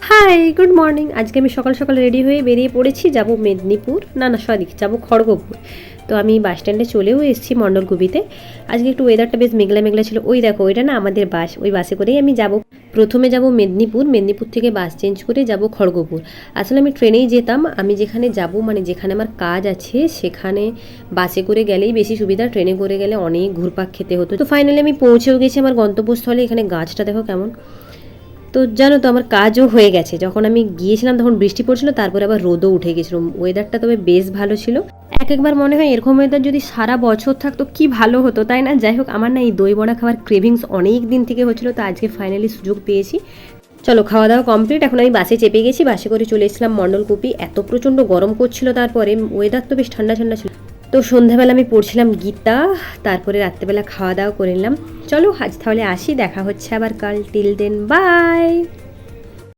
High, good morning. আজকে আমি সকাল সকাল রেডি হয়ে বেরিয়ে পড়েছি, যাব মেদিনীপুর, না সরি, যাব খড়গপুর। তো আমি বাস স্ট্যান্ডে চলেও এসেছি মণ্ডলগুপিতে। আজকে একটু ওয়েদারটা বেশ মেঘলা মেঘলা ছিল। ওই দেখো, ওইটা না আমাদের বাস, ওই বাসে করেই আমি যাব। প্রথমে যাব মেদিনীপুর, মেদিনীপুর থেকে বাস চেঞ্জ করে যাব খড়গপুর। আসলে আমি ট্রেনেই যেতাম, আমি যেখানে যাব মানে যেখানে আমার কাজ আছে সেখানে বাসে করে গেলেই বেশি সুবিধা, ট্রেনে করে গেলে অনেক ঘুরপাক খেতে হতো। তো ফাইনালি আমি পৌঁছেও গেছি আমার গন্তব্যস্থলে। এখানে গাছটা দেখো কেমন। তো জানো তো আমার কাজও হয়ে গেছে। যখন আমি গিয়েছিলাম তখন বৃষ্টি পড়ছিল, তারপরে আবার রোদও উঠে গেছিলো। ওয়েদারটা তবে বেশ ভালো ছিল। একবার মনে হয় এরকম ওয়েদার যদি সারা বছর থাকতো কি ভালো হতো, তাই না? যাই হোক, আমার না এই দই বড়া খাওয়ার ক্রেভিংস অনেক দিন থেকে হচ্ছিলো, তো আজকে ফাইনালি সুযোগ পেয়েছি। চলো, খাওয়া দাওয়া কমপ্লিট। এখন আমি বাসে চেপে গেছি, বাসে করে চলে এসেছিলাম মণ্ডলকুপি। এত প্রচণ্ড গরম করছিল, তারপরে ওয়েদার তো বেশ ঠান্ডা ঠান্ডা ছিল। তো সন্ধ্যাবেলা আমি পড়ছিলাম গীতা, তারপরে রাত্রেবেলা খাওয়া দাওয়া করে নিলাম। চলো আজ তাহলে আসি, দেখা হচ্ছে আবার কাল। Till then, by.